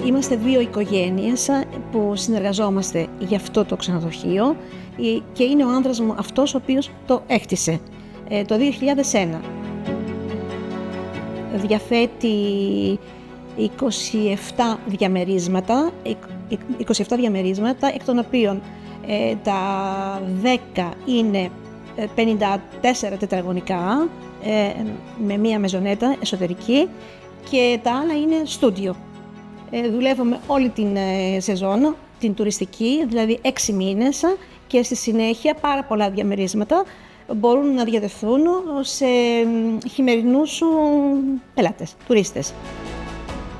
Είμαστε 2 οικογένειες που συνεργαζόμαστε για αυτό το ξενοδοχείο και είναι ο άνδρας μου αυτός ο οποίος το έκτισε το 2001. Διαθέτει 27 διαμερίσματα, εκ των οποίων τα 10 είναι 54 τετραγωνικά με μία μεζονέτα εσωτερική και τα άλλα είναι στούντιο. Δουλεύουμε όλη την σεζόν, την τουριστική, δηλαδή 6 μήνες και στη συνέχεια πάρα πολλά διαμερίσματα μπορούν να διατεθούν σε χειμερινούς πελάτες, τουρίστες.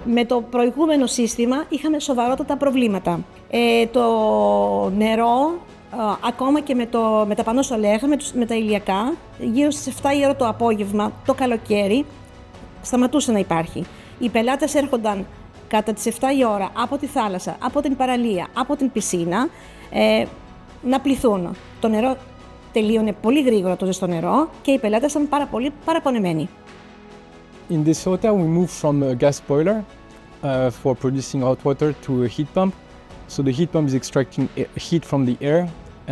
Με το προηγούμενο σύστημα είχαμε σοβαρότατα προβλήματα. Το νερό, ακόμα και με τα πανό σολέρ, με τα ηλιακά, γύρω στις 7 η ώρα το απόγευμα, το καλοκαίρι, σταματούσε να υπάρχει. Οι πελάτες έρχονταν κατά τις 7 η ώρα από τη θάλασσα, από την παραλία, από την πισίνα, να πληθούν. Το νερό τελείωνε πολύ γρήγορα, το ζεστό νερό, και οι πελάτες ήταν πάρα πολύ παραπονεμένοι. In this hotel we moved from a gas boiler for producing hot water to a heat pump. So the heat pump is extracting heat from the air,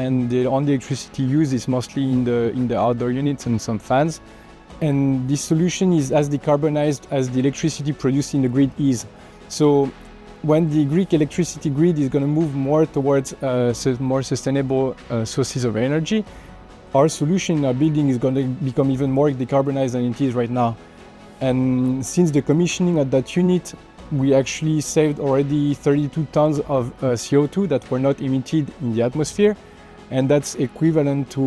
and the only electricity used is mostly in the outdoor units and some fans. And this solution is as decarbonized as the electricity produced in the grid is. So when the Greek electricity grid is going to move more towards more sustainable sources of energy, our solution in our building is going to become even more decarbonized than it is right now. And since the commissioning at that unit, we actually saved already 32 tons of CO2 that were not emitted in the atmosphere, and that's equivalent to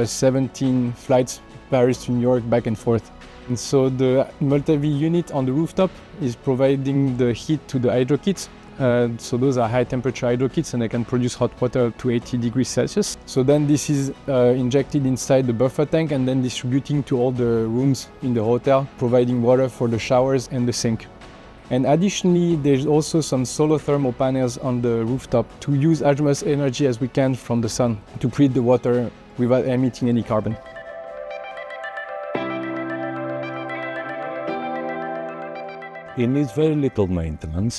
17 flights Paris to New York back and forth. And so the Multi-V unit on the rooftop is providing the heat to the hydro kits. So those are high temperature hydro kits, and they can produce hot water up to 80 degrees Celsius. So then this is injected inside the buffer tank and then distributing to all the rooms in the hotel, providing water for the showers and the sink. And additionally, there's also some solar thermal panels on the rooftop to use as much energy as we can from the sun to treat the water without emitting any carbon. It needs very little maintenance.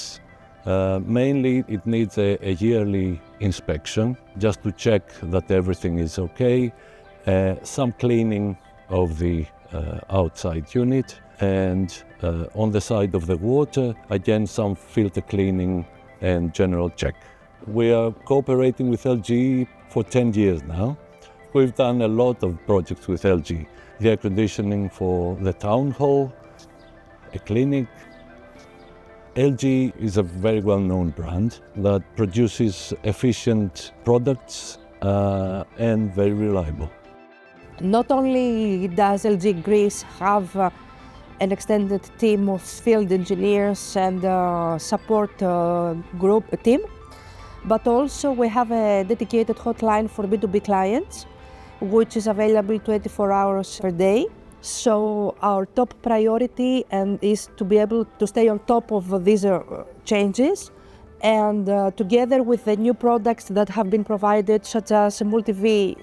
Mainly it needs a yearly inspection just to check that everything is okay, some cleaning of the outside unit, and on the side of the water, again some filter cleaning and general check. We are cooperating with LG for 10 years now. We've done a lot of projects with LG. The air conditioning for the town hall, a clinic. LG is a very well-known brand that produces efficient products and very reliable. Not only does LG Greece have an extended team of field engineers and support group team, but also we have a dedicated hotline for B2B clients, which is available 24 hours per day. So our top priority is to be able to stay on top of these changes, and together with the new products that have been provided, such as a Multi-V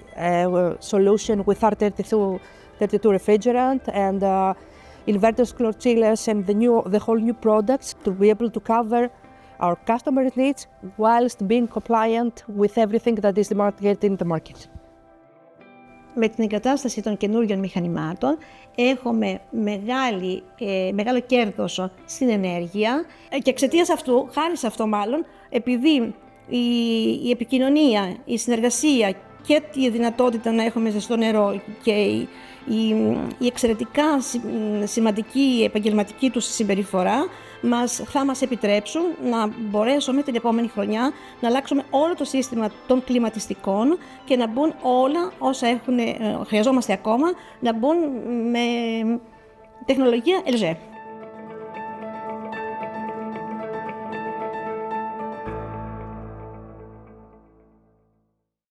solution with R32 refrigerant and inverters, floor chillers, and the whole new products, to be able to cover our customers' needs whilst being compliant with everything that is demanded in the market. Με την εγκατάσταση των καινούριων μηχανημάτων έχουμε μεγάλο κέρδος στην ενέργεια και εξαιτίας αυτού, χάρη σε αυτό μάλλον, επειδή η επικοινωνία, η συνεργασία και τη δυνατότητα να έχουμε ζεστό νερό και η εξαιρετικά σημαντική επαγγελματική τους συμπεριφορά θα μας επιτρέψουν να μπορέσουμε την επόμενη χρονιά να αλλάξουμε όλο το σύστημα των κλιματιστικών και να μπουν όλα όσα χρειαζόμαστε ακόμα να μπουν με τεχνολογία LG.